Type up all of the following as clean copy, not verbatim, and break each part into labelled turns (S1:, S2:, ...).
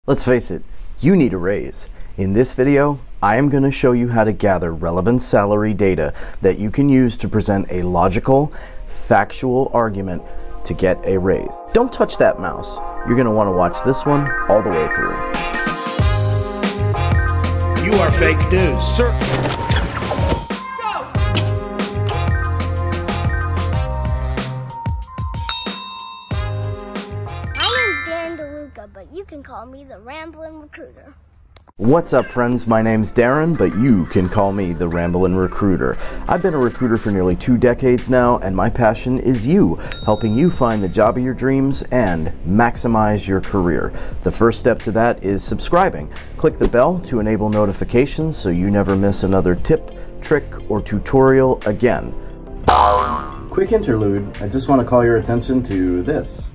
S1: Let's face it, you need a raise. In this video, I am going to show you how to gather relevant salary data that you can use to present a logical, factual argument to get a raise. Don't touch that mouse. You're going to want to watch this one all the way through.
S2: You are fake news, sir.
S3: But you can call me the Ramblin' Recruiter.
S1: What's up, friends? My name's Darren, but you can call me the Ramblin' Recruiter. I've been a recruiter for nearly 2 decades now, and my passion is you, helping you find the job of your dreams and maximize your career. The first step to that is subscribing. Click the bell to enable notifications so you never miss another tip, trick, or tutorial again. Quick interlude, I just want to call your attention to this.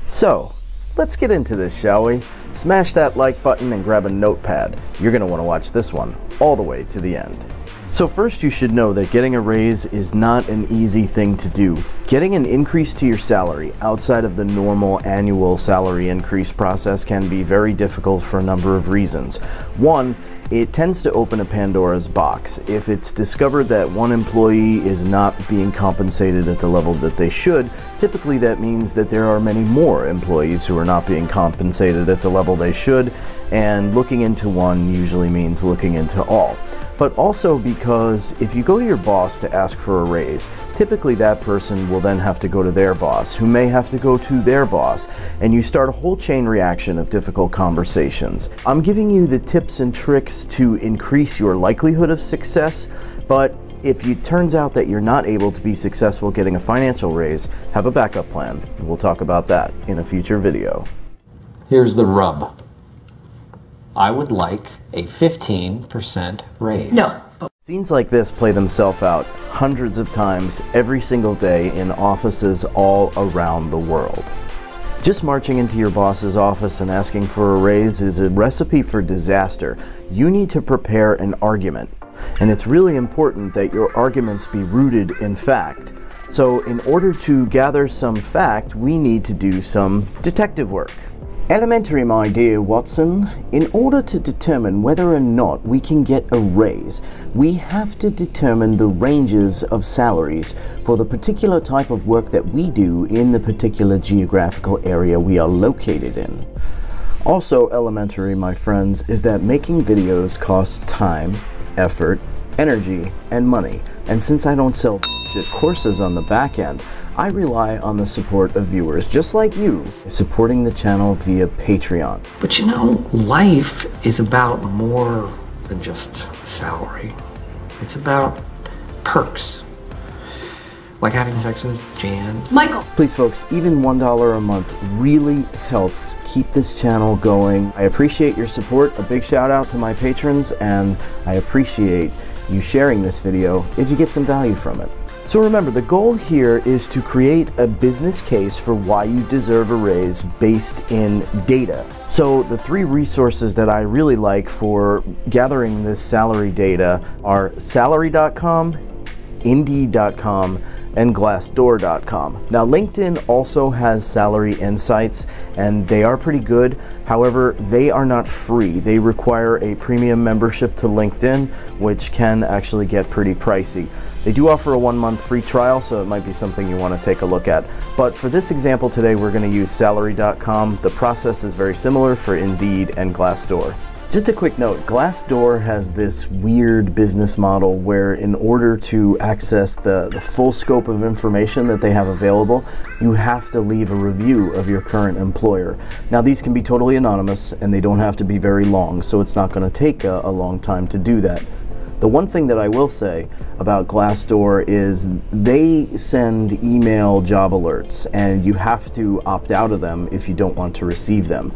S1: So, let's get into this, shall we? Smash that like button and grab a notepad. You're going to want to watch this one all the way to the end. So first, you should know that getting a raise is not an easy thing to do. Getting an increase to your salary outside of the normal annual salary increase process can be very difficult for a number of reasons. One, it tends to open a Pandora's box. If it's discovered that one employee is not being compensated at the level that they should, typically that means that there are many more employees who are not being compensated at the level they should, and looking into one usually means looking into all. But also because if you go to your boss to ask for a raise, typically that person will then have to go to their boss, who may have to go to their boss, and you start a whole chain reaction of difficult conversations. I'm giving you the tips and tricks to increase your likelihood of success, but if it turns out that you're not able to be successful getting a financial raise, have a backup plan. We'll talk about that in a future video.
S4: Here's the rub. I would like a 15% raise.
S3: No.
S1: Scenes like this play themselves out hundreds of times every single day in offices all around the world. Just marching into your boss's office and asking for a raise is a recipe for disaster. You need to prepare an argument, and it's really important that your arguments be rooted in fact. So in order to gather some fact, we need to do some detective work. Elementary, my dear Watson. In order to determine whether or not we can get a raise, we have to determine the ranges of salaries for the particular type of work that we do in the particular geographical area we are located in. Also elementary, my friends, is that making videos costs time, effort, energy, and money. And since I don't sell courses on the back end, I rely on the support of viewers just like you, supporting the channel via Patreon.
S4: But you know, life is about more than just salary. It's about perks. Like having sex with Jan.
S3: Michael!
S1: Please folks, even $1 a month really helps keep this channel going. I appreciate your support. A big shout out to my patrons, and I appreciate you sharing this video if you get some value from it. So remember, the goal here is to create a business case for why you deserve a raise based in data. So the 3 resources that I really like for gathering this salary data are salary.com, indeed.com, and glassdoor.com. Now LinkedIn also has salary insights, and they are pretty good. However, they are not free. They require a premium membership to LinkedIn, which can actually get pretty pricey. They do offer a 1-month free trial, so it might be something you want to take a look at. But for this example today, we're going to use salary.com. The process is very similar for Indeed and Glassdoor. Just a quick note, Glassdoor has this weird business model where in order to access the full scope of information that they have available, you have to leave a review of your current employer. Now these can be totally anonymous and they don't have to be very long, so it's not going to take a long time to do that. The one thing that I will say about Glassdoor is they send email job alerts, and you have to opt out of them if you don't want to receive them.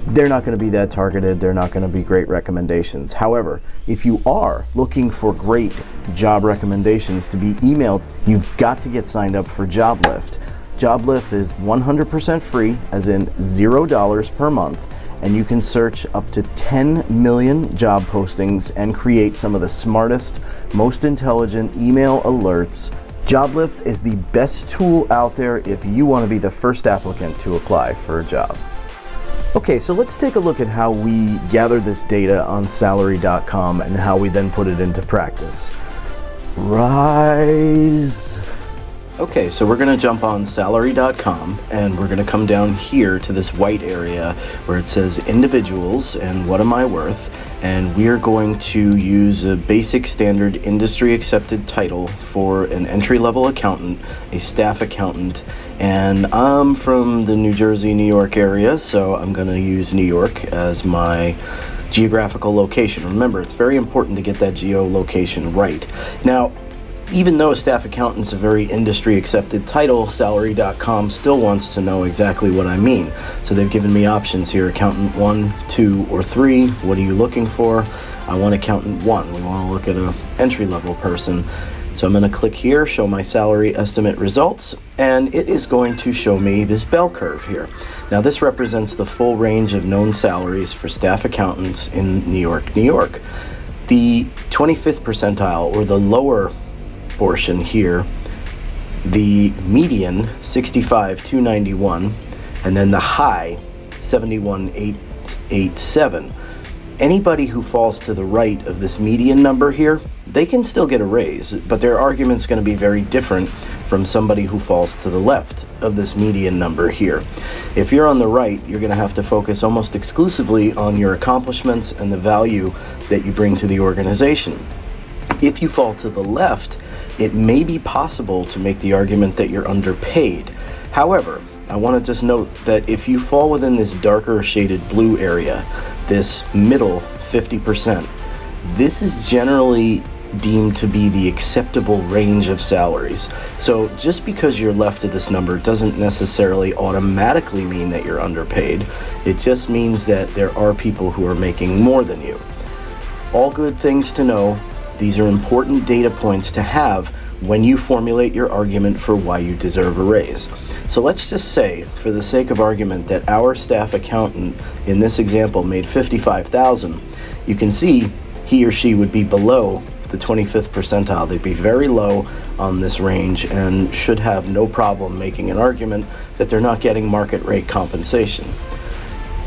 S1: They're not going to be that targeted, they're not going to be great recommendations. However, if you are looking for great job recommendations to be emailed, you've got to get signed up for JobLift. JobLift is 100% free, as in $0 per month, and you can search up to 10 million job postings and create some of the smartest, most intelligent email alerts. JobLift is the best tool out there if you want to be the first applicant to apply for a job. Okay, so let's take a look at how we gather this data on salary.com and how we then put it into practice. Rise. Okay, so we're going to jump on salary.com and we're going to come down here to this white area where it says individuals and what am I worth, and we are going to use a basic standard industry accepted title for an entry-level accountant, a staff accountant, and I'm from the New Jersey, New York area, so I'm going to use New York as my geographical location. Remember, it's very important to get that geolocation right. Now, even though staff accountant's a very industry accepted title, salary.com still wants to know exactly what I mean. So they've given me options here, accountant 1, 2, or 3. What are you looking for? I want accountant 1. We want to look at an entry-level person. So I'm going to click here, show my salary estimate results, and it is going to show me this bell curve here. Now this represents the full range of known salaries for staff accountants in New York, New York. The 25th percentile, or the lower portion here, the median 65,291, and then the high 71,887. Anybody who falls to the right of this median number here, they can still get a raise, but their argument's going to be very different from somebody who falls to the left of this median number here. If you're on the right, you're going to have to focus almost exclusively on your accomplishments and the value that you bring to the organization. If you fall to the left, it may be possible to make the argument that you're underpaid. However, I want to just note that if you fall within this darker shaded blue area, this middle 50%, this is generally deemed to be the acceptable range of salaries. So just because you're left of this number doesn't necessarily automatically mean that you're underpaid. It just means that there are people who are making more than you. All good things to know. These are important data points to have when you formulate your argument for why you deserve a raise. So let's just say, for the sake of argument, that our staff accountant in this example made $55,000. You can see he or she would be below the 25th percentile. They'd be very low on this range and should have no problem making an argument that they're not getting market rate compensation.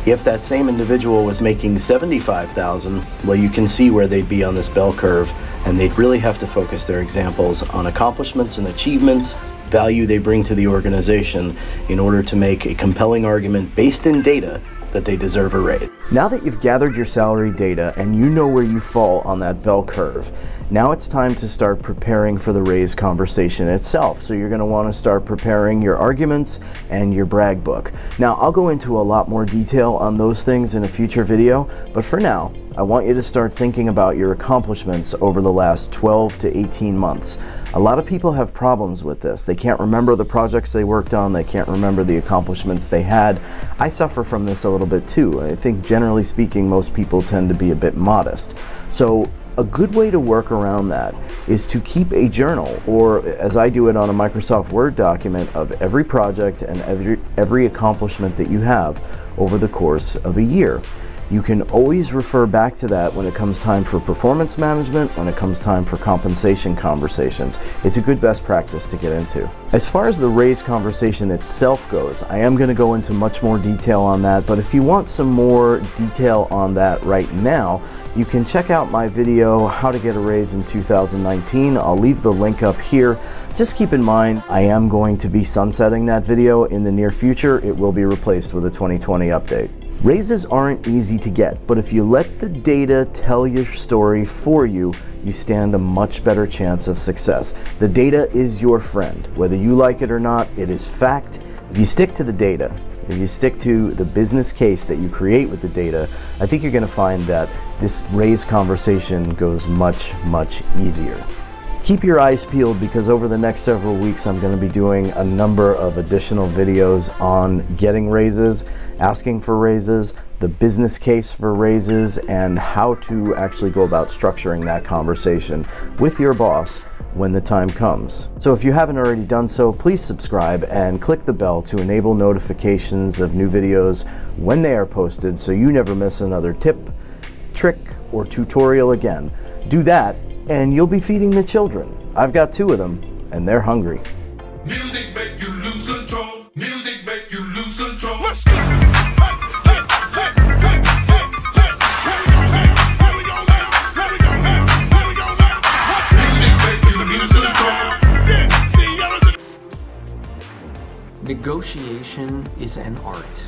S1: If that same individual was making $75,000, well, you can see where they'd be on this bell curve, and they'd really have to focus their examples on accomplishments and achievements, value they bring to the organization, in order to make a compelling argument based in data that they deserve a raise. Now that you've gathered your salary data and you know where you fall on that bell curve, now it's time to start preparing for the raise conversation itself. So you're going to want to start preparing your arguments and your brag book. Now, I'll go into a lot more detail on those things in a future video, but for now, I want you to start thinking about your accomplishments over the last 12 to 18 months. A lot of people have problems with this. They can't remember the projects they worked on. They can't remember the accomplishments they had. I suffer from this a little bit too. I think generally speaking, most people tend to be a bit modest. So a good way to work around that is to keep a journal, or as I do it on a Microsoft Word document, of every project and every accomplishment that you have over the course of a year. You can always refer back to that when it comes time for performance management, when it comes time for compensation conversations. It's a good best practice to get into. As far as the raise conversation itself goes, I am going to go into much more detail on that, but if you want some more detail on that right now, you can check out my video, How to Get a Raise in 2019. I'll leave the link up here. Just keep in mind, I am going to be sunsetting that video in the near future. It will be replaced with a 2020 update. Raises aren't easy to get, but if you let the data tell your story for you, you stand a much better chance of success. The data is your friend. Whether you like it or not, it is fact. If you stick to the data, if you stick to the business case that you create with the data, I think you're going to find that this raise conversation goes much, much easier. Keep your eyes peeled, because over the next several weeks I'm going to be doing a number of additional videos on getting raises, asking for raises, the business case for raises, and how to actually go about structuring that conversation with your boss when the time comes. So if you haven't already done so, please subscribe and click the bell to enable notifications of new videos when they are posted, so you never miss another tip, trick, or tutorial again. Do that and you'll be feeding the children. I've got 2 of them, and they're hungry.
S5: Music make you lose control. Music make you lose control.
S4: Negotiation is an art.